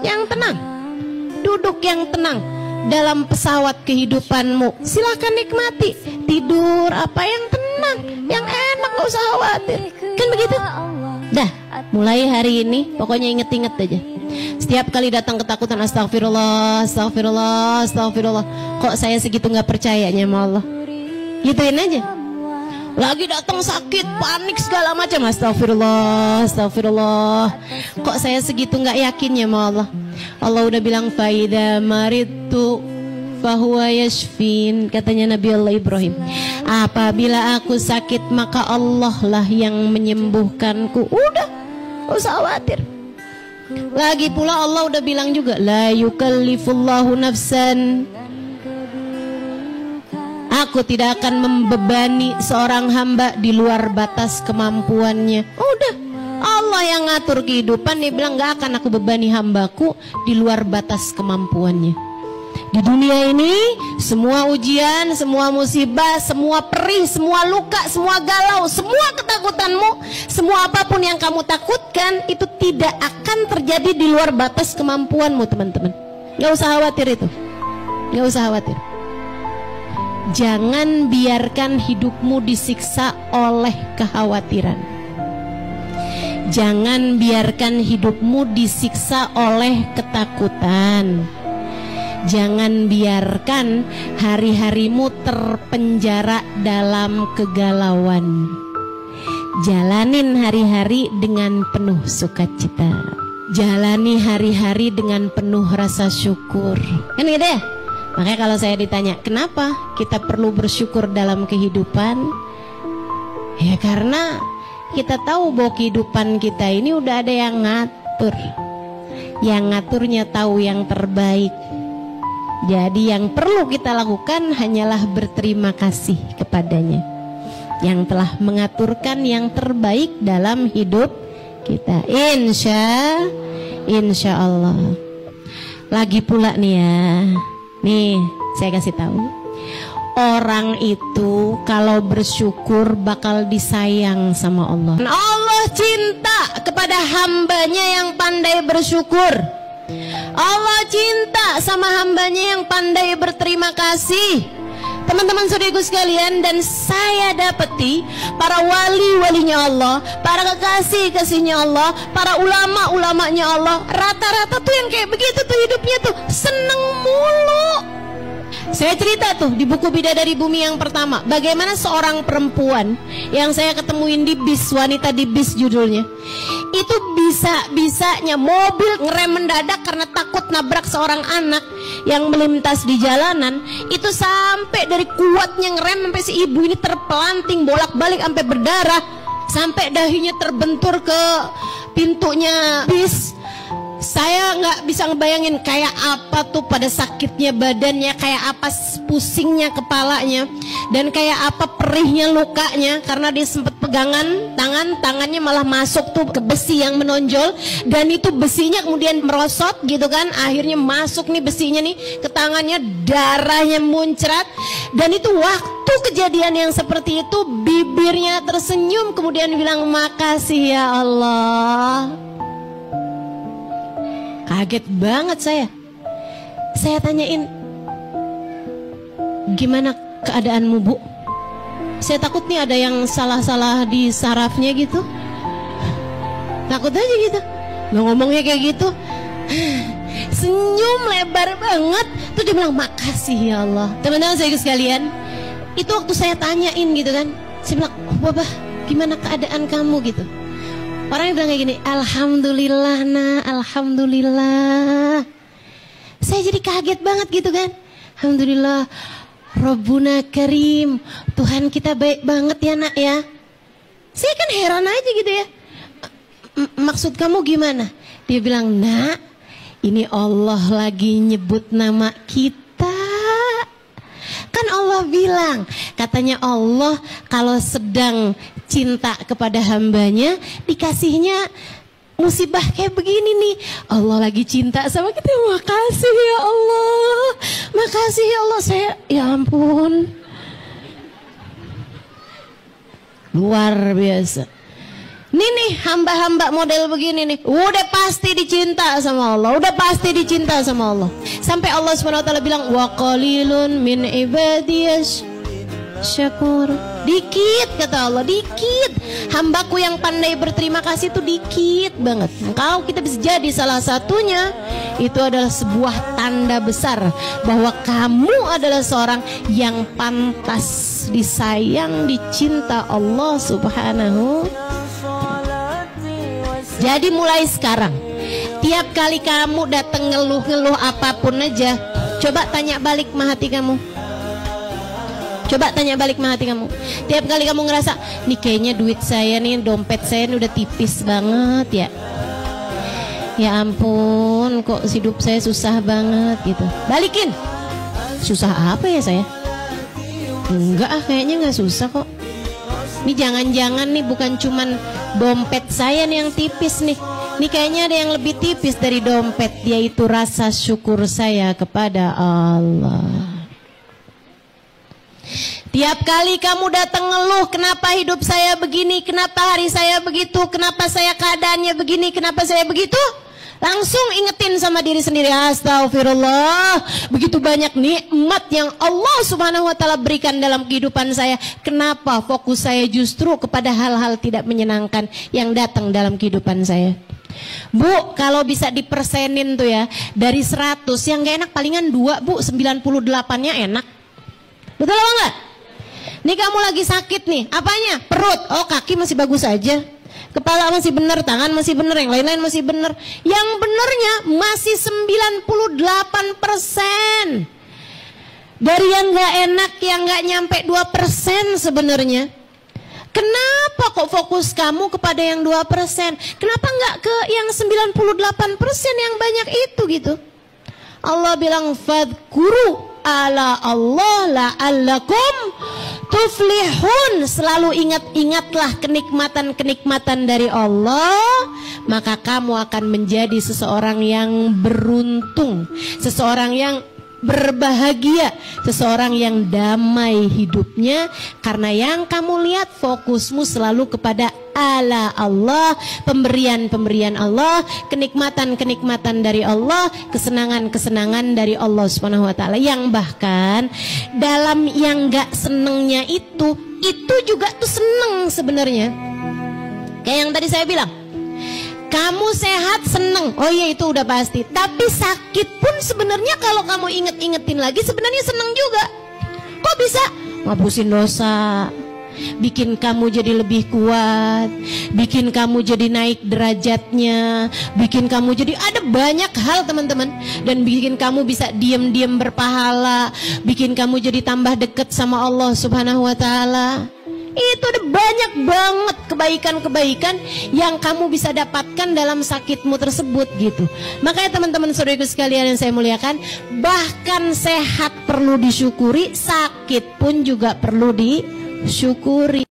yang tenang, duduk yang tenang dalam pesawat kehidupanmu. Silakan nikmati, tidur apa yang tenang, yang enak, gak usah khawatir. Kan begitu? Dah, mulai hari ini pokoknya inget-inget aja. Setiap kali datang ketakutan, astagfirullah, astagfirullah, astagfirullah. Kok saya segitu gak percayanya sama Allah? Gituin aja. Lagi datang sakit, panik segala macam, astagfirullah, astagfirullah. Kok saya segitu nggak yakinnya sama Allah? Allah udah bilang faida maridtu fahuwa yashfin, katanya Nabi Allah Ibrahim. Apabila aku sakit maka Allah lah yang menyembuhkanku. Udah, gak usah khawatir. Lagi pula Allah udah bilang juga, la yukallifullahu nafsan, aku tidak akan membebani seorang hamba di luar batas kemampuannya. Udah, Allah yang ngatur kehidupan. Dia bilang gak akan aku bebani hambaku di luar batas kemampuannya. Di dunia ini semua ujian, semua musibah, semua perih, semua luka, semua galau, semua ketakutanmu, semua apapun yang kamu takutkan itu tidak akan terjadi di luar batas kemampuanmu, teman-teman. Gak usah khawatir itu. Gak usah khawatir. Jangan biarkan hidupmu disiksa oleh kekhawatiran. Jangan biarkan hidupmu disiksa oleh ketakutan. Jangan biarkan hari-harimu terpenjara dalam kegalauan. Jalanin hari-hari dengan penuh sukacita. Jalani hari-hari dengan penuh rasa syukur. Kan gitu ya? Makanya kalau saya ditanya, kenapa kita perlu bersyukur dalam kehidupan? Ya karena kita tahu bahwa kehidupan kita ini udah ada yang ngatur. Yang ngaturnya tahu yang terbaik. Jadi yang perlu kita lakukan hanyalah berterima kasih kepadanya, yang telah mengaturkan yang terbaik dalam hidup kita. Insya Allah. Lagi pula nih ya, nih saya kasih tahu, orang itu kalau bersyukur bakal disayang sama Allah. Allah cinta kepada hambanya yang pandai bersyukur. Allah cinta sama hambanya yang pandai berterima kasih. Teman-teman saudaraku sekalian, dan saya dapati para wali-walinya Allah, para kekasih-kasihnya Allah, para ulama-ulamanya Allah, rata-rata tuh yang kayak begitu tuh hidupnya tuh seneng mulu. Saya cerita tuh di buku Bidadari Bumi yang pertama, bagaimana seorang perempuan yang saya ketemuin di bis, wanita di bis judulnya, itu bisa-bisanya mobil ngerem mendadak karena takut nabrak seorang anak yang melintas di jalanan. Itu sampai dari kuatnya ngerem sampai si ibu ini terpelanting bolak-balik sampai berdarah, sampai dahinya terbentur ke pintunya bis. Saya nggak bisa ngebayangin kayak apa tuh pada sakitnya badannya, kayak apa pusingnya kepalanya, dan kayak apa perihnya lukanya karena dia sempat pegangan tangannya malah masuk tuh ke besi yang menonjol, dan itu besinya kemudian merosot gitu kan, akhirnya masuk nih besinya nih ke tangannya, darahnya muncrat. Dan itu waktu kejadian yang seperti itu bibirnya tersenyum kemudian bilang, makasih ya Allah. Kaget banget saya tanyain, gimana keadaanmu Bu? Saya takut nih ada yang salah-salah di sarafnya gitu. Takut aja gitu. Nggak ngomongnya kayak gitu. Senyum lebar banget. Tuh dia bilang, makasih ya Allah. Teman-teman saya sekalian, itu waktu saya tanyain gitu kan, saya bilang, Bapak gimana keadaan kamu gitu. Orangnya bilang kayak gini, alhamdulillah nah, alhamdulillah. Saya jadi kaget banget gitu kan. Alhamdulillah, Rabbuna Karim, Tuhan kita baik banget ya nak ya. Saya kan heran aja gitu ya. Maksud kamu gimana? Dia bilang, nak, ini Allah lagi nyebut nama kita. Kan Allah bilang, katanya Allah kalau sedang cinta kepada hambanya, dikasihnya musibah kayak begini nih. Allah lagi cinta sama kita. Makasih ya Allah, makasih ya Allah. Saya, ya ampun, luar biasa. Nih hamba-hamba model begini nih, udah pasti dicinta sama Allah, udah pasti dicinta sama Allah. Sampai Allah SWT bilang, wa qalilun min ibadiyas syakur. Dikit kata Allah, dikit. Hambaku yang pandai berterima kasih itu dikit banget. Kalau kita bisa jadi salah satunya, itu adalah sebuah tanda besar bahwa kamu adalah seorang yang pantas disayang, dicinta Allah Subhanahu. Jadi mulai sekarang, tiap kali kamu datang ngeluh-ngeluh apapun aja, coba tanya balik sama hati kamu. Coba tanya balik sama hati kamu. Tiap kali kamu ngerasa, nih kayaknya duit saya nih, dompet saya nih udah tipis banget ya. Ya ampun, kok hidup saya susah banget gitu. Balikin. Susah apa ya saya? Enggak kayaknya nggak susah kok. Ini jangan-jangan nih bukan cuman dompet saya nih yang tipis nih. Ini kayaknya ada yang lebih tipis dari dompet, yaitu rasa syukur saya kepada Allah. Tiap kali kamu datang ngeluh, kenapa hidup saya begini, kenapa hari saya begitu, kenapa saya keadaannya begini, kenapa saya begitu, langsung ingetin sama diri sendiri, astagfirullah, begitu banyak nikmat yang Allah Subhanahu wa ta'ala berikan dalam kehidupan saya. Kenapa fokus saya justru kepada hal-hal tidak menyenangkan yang datang dalam kehidupan saya? Bu, kalau bisa dipersenin tuh ya, dari 100 yang gak enak palingan 2 bu, 98-nya enak. Betul apa enggak? Nih kamu lagi sakit nih, apanya? Perut, oh kaki masih bagus aja, kepala masih bener, tangan masih bener, yang lain-lain masih bener. Yang benernya masih 98%. Dari yang gak enak, yang gak nyampe 2% sebenarnya. Kenapa kok fokus kamu kepada yang 2%? Kenapa nggak ke yang 98% yang banyak itu gitu? Allah bilang, fadhkuru ala Allah la'allakum tuflihun. Selalu ingat-ingatlah kenikmatan-kenikmatan dari Allah, maka kamu akan menjadi seseorang yang beruntung, seseorang yang berbahagia, seseorang yang damai hidupnya, karena yang kamu lihat fokusmu selalu kepada ala Allah, pemberian-pemberian Allah, kenikmatan-kenikmatan dari Allah, kesenangan-kesenangan dari Allah Subhanahu wa ta'ala, yang bahkan dalam yang gak senengnya itu juga tuh seneng sebenarnya. Kayak yang tadi saya bilang, kamu sehat seneng, oh iya itu udah pasti. Tapi sakit pun sebenarnya kalau kamu inget-ingetin lagi sebenarnya seneng juga. Kok bisa? Ngapusin dosa, bikin kamu jadi lebih kuat, bikin kamu jadi naik derajatnya, bikin kamu jadi ada banyak hal teman-teman. Dan bikin kamu bisa diam-diam berpahala, bikin kamu jadi tambah deket sama Allah Subhanahu wa ta'ala. Itu ada banyak banget kebaikan-kebaikan yang kamu bisa dapatkan dalam sakitmu tersebut gitu. Makanya teman-teman saudaraku sekalian yang saya muliakan, bahkan sehat perlu disyukuri, sakit pun juga perlu disyukuri.